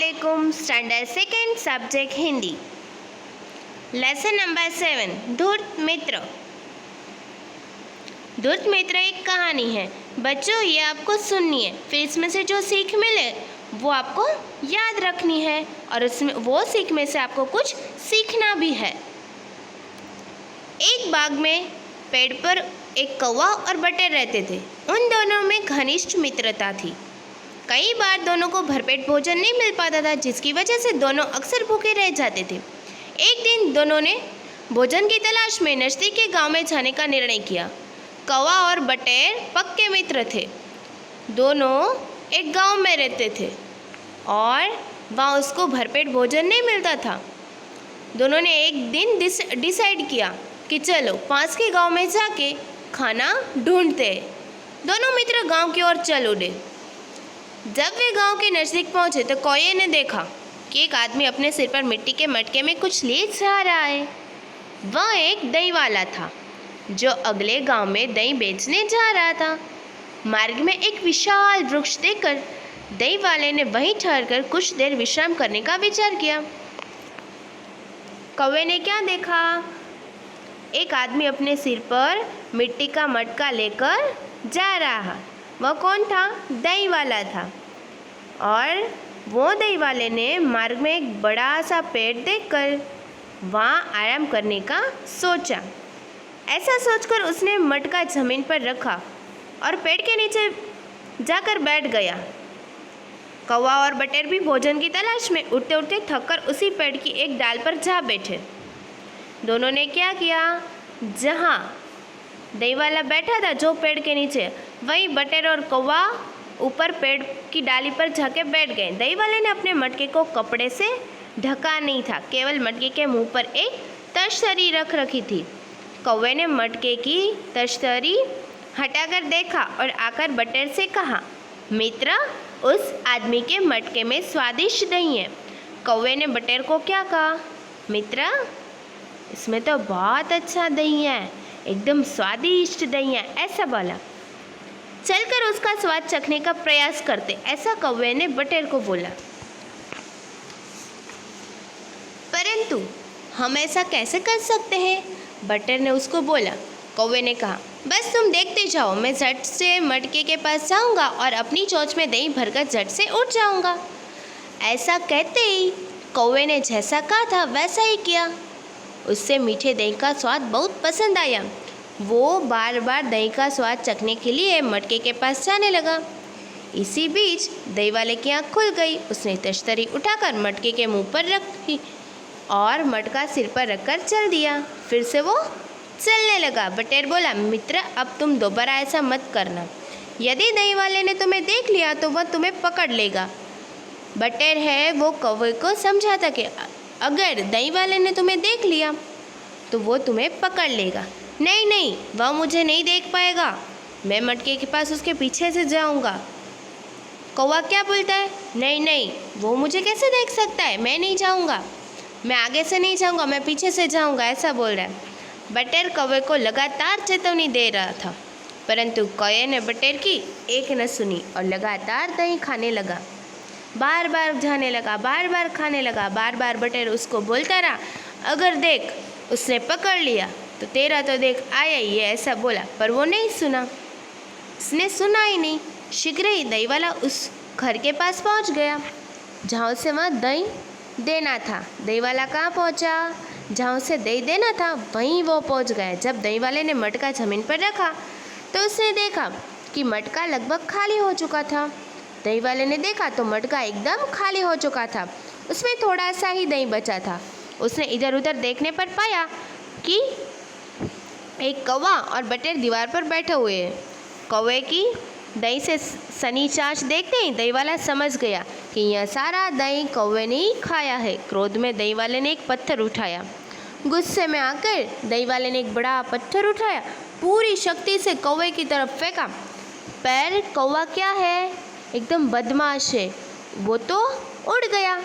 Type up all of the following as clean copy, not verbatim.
अस्सलामुअलैकुम। Standard second subject Hindi, lesson number 7 धूर्त मित्र। धूर्त मित्र एक कहानी है बच्चों, ये आपको सुननी है, फिर इसमें से जो सीख मिले वो आपको याद रखनी है और उसमें वो सीख में से आपको कुछ सीखना भी है। एक बाग में पेड़ पर एक कौवा और बटेर रहते थे। उन दोनों में घनिष्ठ मित्रता थी। कई बार दोनों को भरपेट भोजन नहीं मिल पाता था, जिसकी वजह से दोनों अक्सर भूखे रह जाते थे। एक दिन दोनों ने भोजन की तलाश में नज़दीक के गांव में जाने का निर्णय किया। कौवा और बटेर पक्के मित्र थे। दोनों एक गांव में रहते थे और वहाँ उसको भरपेट भोजन नहीं मिलता था। दोनों ने एक दिन डिसाइड किया कि चलो पास के गांव में जाके खाना ढूंढते। दोनों मित्र गांव की ओर चल उड़े। जब वे गांव के नज़दीक पहुंचे तो कौवे ने देखा कि एक आदमी अपने सिर पर मिट्टी के मटके में कुछ ले जा रहा है। वह एक दही वाला था जो अगले गांव में दही बेचने जा रहा था। मार्ग में एक विशाल वृक्ष देखकर दही वाले ने वहीं ठहरकर कुछ देर विश्राम करने का विचार किया। कौवे ने क्या देखा? एक आदमी अपने सिर पर मिट्टी का मटका लेकर जा रहा। वह कौन था? दही वाला था। और वो दही वाले ने मार्ग में एक बड़ा सा पेड़ देखकर वहाँ आराम करने का सोचा। ऐसा सोचकर उसने मटका जमीन पर रखा और पेड़ के नीचे जाकर बैठ गया। कौवा और बटेर भी भोजन की तलाश में उड़ते उड़ते थककर उसी पेड़ की एक डाल पर जा बैठे। दोनों ने क्या किया? जहाँ दही वाला बैठा था जो पेड़ के नीचे, वहीं बटेर और कौवा ऊपर पेड़ की डाली पर जाके बैठ गए। दही वाले ने अपने मटके को कपड़े से ढका नहीं था, केवल मटके के मुंह पर एक तश्तरी रख रखी थी। कौवे ने मटके की तश्तरी हटाकर देखा और आकर बटेर से कहा, मित्र, उस आदमी के मटके में स्वादिष्ट दही है। कौवे ने बटेर को क्या कहा? मित्र, इसमें तो बहुत अच्छा दही है, एकदम स्वादिष्ट दही है, ऐसा बोला। चलकर उसका स्वाद चखने का प्रयास करते, ऐसा कौवे ने बटेर को बोला। परंतु हम ऐसा कैसे कर सकते हैं? बटेर ने उसको बोला। कौवे ने कहा, बस तुम देखते जाओ, मैं झट से मटके के पास जाऊंगा और अपनी चोंच में दही भरकर झट से उठ जाऊंगा। ऐसा कहते ही कौवे ने जैसा कहा था वैसा ही किया। उससे मीठे दही का स्वाद बहुत पसंद आया। वो बार बार दही का स्वाद चखने के लिए मटके के पास जाने लगा। इसी बीच दही वाले की आँख खुल गई। उसने तश्तरी उठाकर मटके के मुंह पर रखी और मटका सिर पर रखकर चल दिया। फिर से वो चलने लगा। बटेर बोला, मित्र, अब तुम दोबारा ऐसा मत करना। यदि दही वाले ने तुम्हें देख लिया तो वह तुम्हें पकड़ लेगा। बटेर है वो कौवे को समझाता कि अगर दही वाले ने तुम्हें देख लिया तो वो तुम्हें पकड़ लेगा। नहीं नहीं, वह मुझे नहीं देख पाएगा, मैं मटके के पास उसके पीछे से जाऊंगा। कौवा क्या बोलता है? नहीं नहीं, वो मुझे कैसे देख सकता है, मैं नहीं जाऊंगा, मैं आगे से नहीं जाऊंगा, मैं पीछे से जाऊंगा, ऐसा बोल रहा है। बटेर कौवे को लगातार चेतावनी दे रहा था, परंतु कौवे ने बटेर की एक न सुनी और लगातार दही खाने लगा। बार बार जाने लगा, बार बार खाने लगा। बार बार बटेर उसको बोलता रहा, अगर देख उसने पकड़ लिया तो तेरा तो देख आया ही है, ऐसा बोला। पर वो नहीं सुना, उसने सुना ही नहीं। शीघ्र ही दही वाला उस घर के पास पहुंच गया जहाँ उसे वहाँ दही देना था। दही वाला कहाँ पहुँचा? जहाँ उसे दही देना था वहीं वो पहुँच गया। जब दही वाले ने मटका ज़मीन पर रखा तो उसने देखा कि मटका लगभग खाली हो चुका था। दही वाले ने देखा तो मटका एकदम खाली हो चुका था, उसमें थोड़ा सा ही दही बचा था। उसने इधर उधर देखने पर पाया कि एक कौवा और बटेर दीवार पर बैठे हुए हैं। कौवे की दही से सनी चाँच देखते ही दही वाला समझ गया कि यह सारा दही कौवे ने ही खाया है। क्रोध में दही वाले ने एक पत्थर उठाया। गुस्से में आकर दही वाले ने एक बड़ा पत्थर उठाया, पूरी शक्ति से कौवे की तरफ फेंका। पर कौवा क्या है, एकदम बदमाश है, वो तो उड़ गया।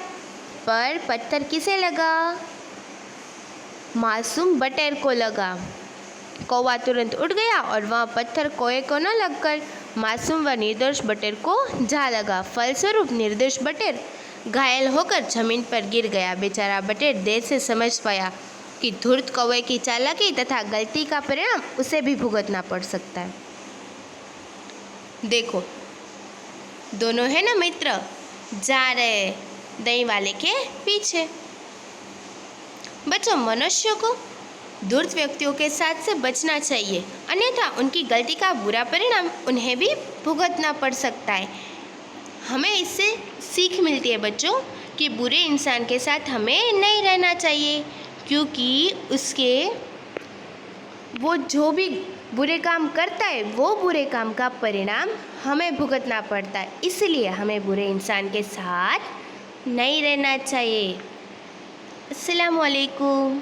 पर पत्थर किसे लगा? मासूम बटेर को लगा। कौवा तुरंत उड़ गया और वह पत्थर कौवे को न लगकर मासूम व निर्दोष बटेर को जा लगा। फलस्वरूप निर्दोष बटेर घायल होकर जमीन पर गिर गया। बेचारा बटेर देर से समझ पाया कि धूर्त कौवे की चालाकी तथा गलती का परिणाम उसे भी भुगतना पड़ सकता है। देखो, दोनों है ना मित्र, जा रहे दही वाले के पीछे। बच्चों, मनुष्यों को धूर्त व्यक्तियों के साथ से बचना चाहिए, अन्यथा उनकी गलती का बुरा परिणाम उन्हें भी भुगतना पड़ सकता है। हमें इससे सीख मिलती है बच्चों कि बुरे इंसान के साथ हमें नहीं रहना चाहिए, क्योंकि वो जो भी बुरे काम करता है वो बुरे काम का परिणाम हमें भुगतना पड़ता है। इसलिए हमें बुरे इंसान के साथ नहीं रहना चाहिए। अस्सलामु अलैकुम।